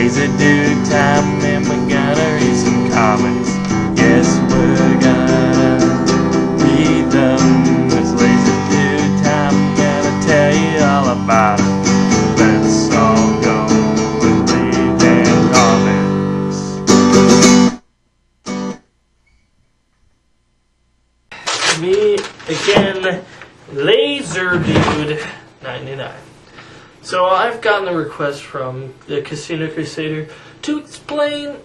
Lazy Dude time, and we're gonna read some comics. Yes, we're gonna read them. It's Lazy Dude time, gonna tell you all about it. Let's all go and read them comics. Me again, Lazer Dude 99. So I've gotten a request from the Casino Crusader to explain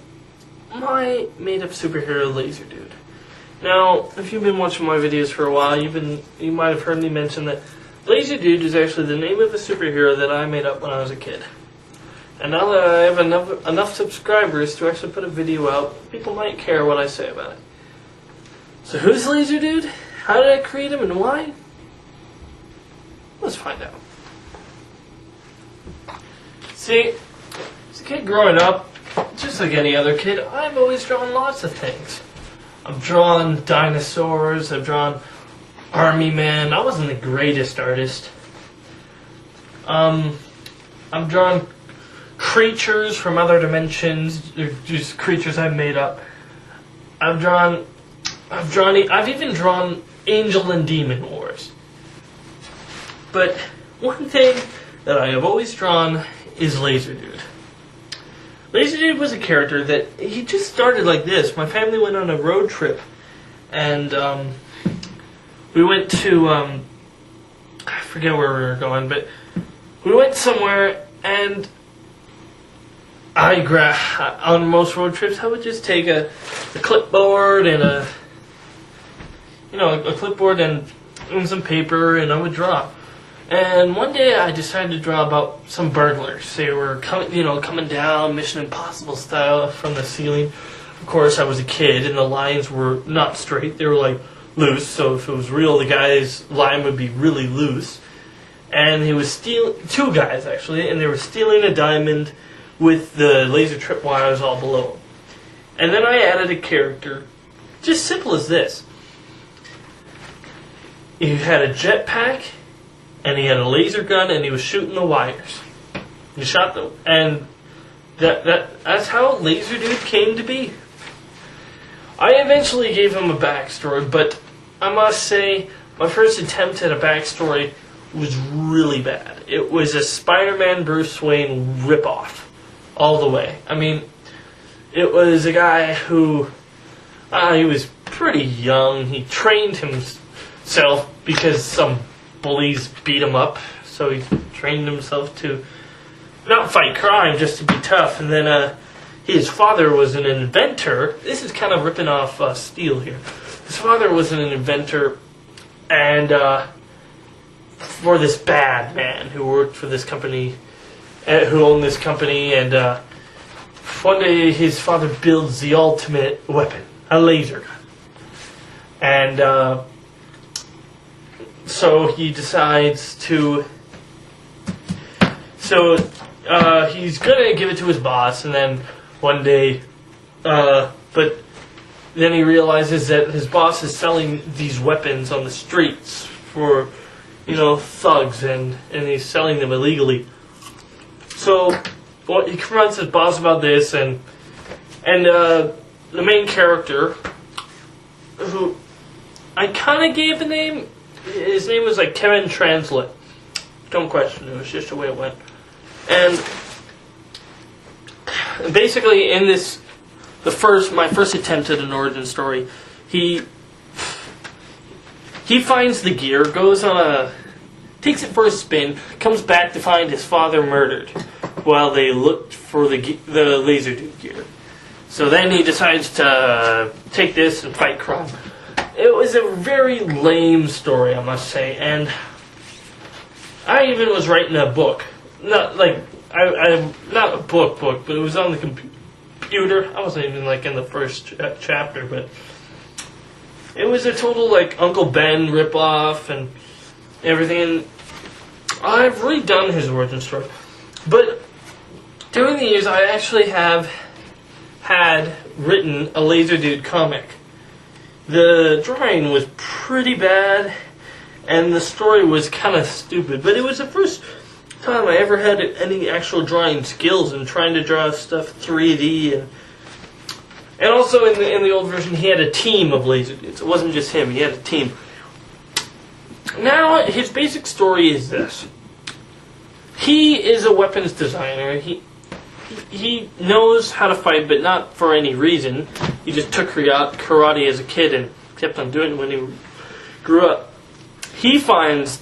my made-up superhero Lazer Dude. Now, if you've been watching my videos for a while, you might have heard me mention that Lazer Dude is actually the name of a superhero that I made up when I was a kid. And now that I have enough subscribers to actually put a video out, people might care what I say about it. So who's Lazer Dude? How did I create him and why? Let's find out. See, as a kid growing up, just like any other kid, I've always drawn lots of things. I've drawn dinosaurs, I've drawn army men. I wasn't the greatest artist. I've drawn creatures from other dimensions. They're just creatures I've made up. I've even drawn angel and demon wars. But one thing that I have always drawn is Lazer Dude. Lazer Dude was a character that he just started like this. My family went on a road trip, and we went to I forget where we were going, but we went somewhere, and on most road trips I would just take a clipboard and a clipboard and some paper, and I would draw. And one day I decided to draw about some burglars. They were coming down Mission Impossible style from the ceiling. Of course, I was a kid, and the lines were not straight. They were like loose. So if it was real, the guy's line would be really loose. And he was stealing, two guys actually, and they were stealing a diamond with the laser trip wires all below. And then I added a character, just simple as this. He had a jetpack, and he had a laser gun, and he was shooting the wires. He shot them, and that's how Lazer Dude came to be. I eventually gave him a backstory, but I must say, my first attempt at a backstory was really bad. It was a Spider-Man Bruce Wayne ripoff, all the way. I mean, it was a guy who, he was pretty young. He trained himself because some bullies beat him up, so he trained himself to not fight crime, just to be tough. And then his father was an inventor. This is kind of ripping off Steel here. His father was an inventor, and for this bad man who worked for this company, who owned this company, and one day his father builds the ultimate weapon, a laser gun. And so he decides to. So he's gonna give it to his boss, and then one day, but then he realizes that his boss is selling these weapons on the streets for, thugs, and he's selling them illegally. So he confronts his boss about this, and the main character, who I kind of gave a name. His name was like Kevin Translate. Don't question it. It was just the way it went. And basically, in this, my first attempt at an origin story, he finds the gear, takes it for a spin, comes back to find his father murdered, while they looked for the Lazer Dude gear. So then he decides to take this and fight crime. It was a very lame story, I must say, and I even was writing a book. Not like not a book, but it was on the computer. I wasn't even in the first chapter, but it was a total Uncle Ben ripoff and everything. I've redone his origin story, but during the years, I actually have had written a Lazer Dude comic. The drawing was pretty bad, and the story was kind of stupid, but it was the time I ever had any actual drawing skills and trying to draw stuff 3D and also in the old version he had a team of laser dudes. It wasn't just him, he had a team. Now his basic story is this. He is a weapons designer. He knows how to fight, but not for any reason. He just took karate as a kid and kept on doing it when he grew up. He finds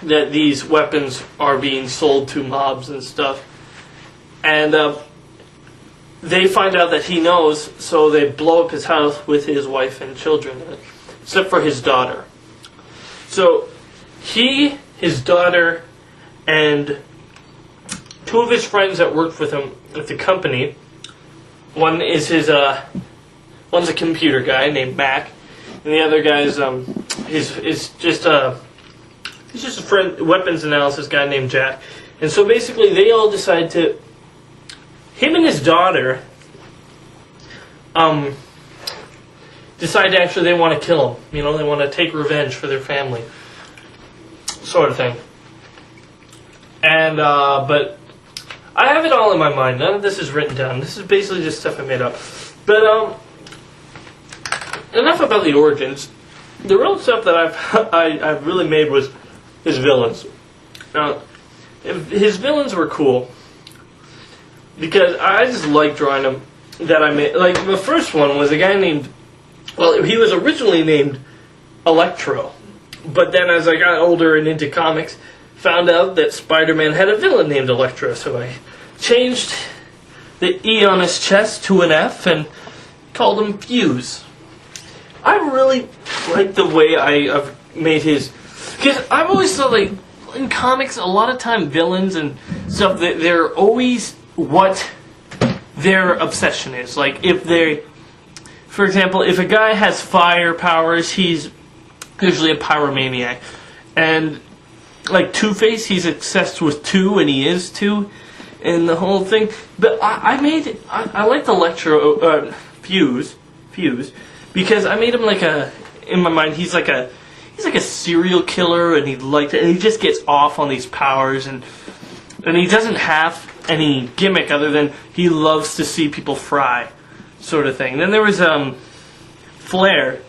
that these weapons are being sold to mobs and stuff. And they find out that he knows, so they blow up his house with his wife and children, except for his daughter. So he, his daughter, and two of his friends that worked with him at the company, one is one's a computer guy named Mac, and the other guy's is just a friend, weapons analysis guy named Jack. And so basically they all decide to, him and his daughter, decide to actually they want to kill him. You know, they want to take revenge for their family, sort of thing. And but I have it all in my mind. None of this is written down. This is basically just stuff I made up. But enough about the origins. The real stuff that I've really made was his villains. Now, his villains were cool because I just like drawing them. That I made, like the first one was a guy named, well, he was originally named Electro, but then as I got older and into comics, found out that Spider-Man had a villain named Electro, so I changed the E on his chest to an F and called him Fuse. I really like the way I've made his, because I've always thought, like, in comics, a lot of time villains and stuff, they're always what their obsession is. Like, if they, for example, if a guy has fire powers, he's usually a pyromaniac. And, like, Two-Face, he's obsessed with two, and he is two, and the whole thing. But I like the Electro, Fuse, because I made him like in my mind, he's like a serial killer, and he just gets off on these powers, and he doesn't have any gimmick other than he loves to see people fry, sort of thing. Then there was Flare,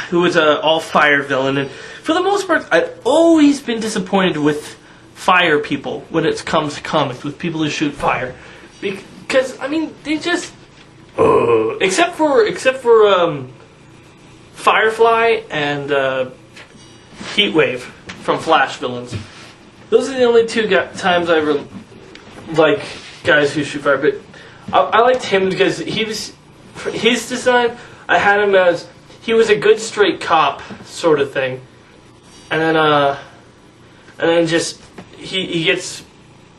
who was a all-fire villain, and for the most part, I've always been disappointed with fire people when it comes to comics, with people who shoot fire, because I mean they just except for Firefly and Heatwave from Flash villains. Those are the only two times I ever like guys who shoot fire. But I liked him because his design, I had him as, he was a good straight cop sort of thing, and then just he gets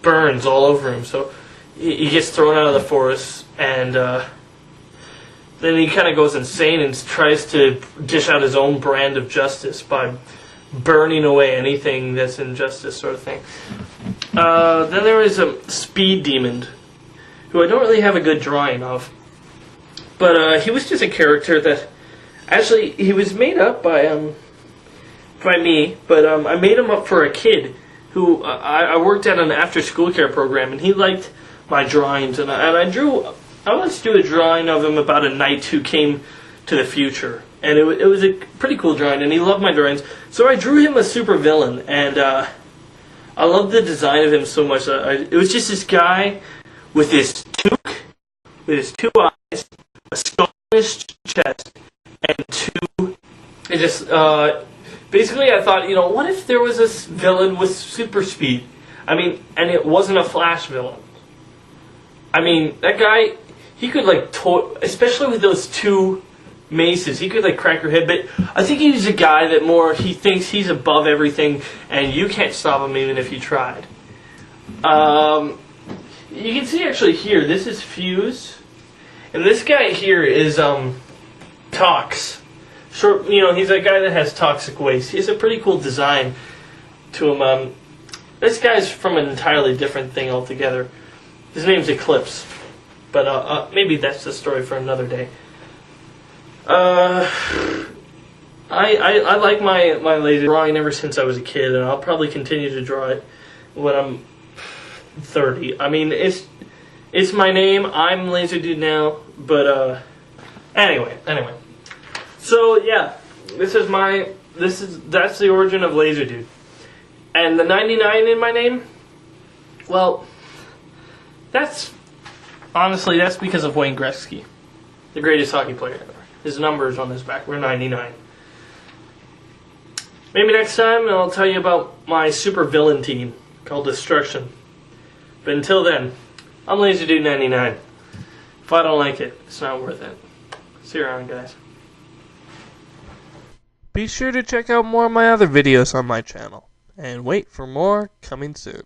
burns all over him, so he gets thrown out of the forest, and then he kind of goes insane and tries to dish out his own brand of justice by burning away anything that's injustice, sort of thing. Then there was a Speed Demon, who I don't really have a good drawing of. But he was just a character that, actually, he was made up by me, but I made him up for a kid who I worked at an after-school care program, and he liked my drawings, and I wanted to do a drawing of him about a knight who came to the future. And it was a pretty cool drawing, and he loved my drawings. So I drew him a super villain, and I loved the design of him so much. It was just this guy with his toque, with his two eyes, a skull on his chest, and two. It just basically, I thought, what if there was this villain with super speed? I mean, and it wasn't a Flash villain. I mean, that guy, he could especially with those two maces, he could crack your head, but I think he's a guy that he thinks he's above everything, and you can't stop him even if you tried. You can see actually here, this is Fuse, and this guy here is Tox. Short, he's a guy that has toxic waste. He has a pretty cool design to him. This guy's from an entirely different thing altogether. His name's Eclipse, but maybe that's the story for another day. I like my laser drawing ever since I was a kid, and I'll probably continue to draw it when I'm 30. I mean, it's my name. I'm Lazer Dude now, but anyway. So yeah, that's the origin of Lazer Dude, and the 99 in my name. Well, that's because of Wayne Gretzky, the greatest hockey player ever. His numbers on his back were 99. Maybe next time I'll tell you about my super villain team called Destruction. But until then, I'm Lazer Dude 99. If I don't like it, it's not worth it. See you around, guys. Be sure to check out more of my other videos on my channel. And wait for more coming soon.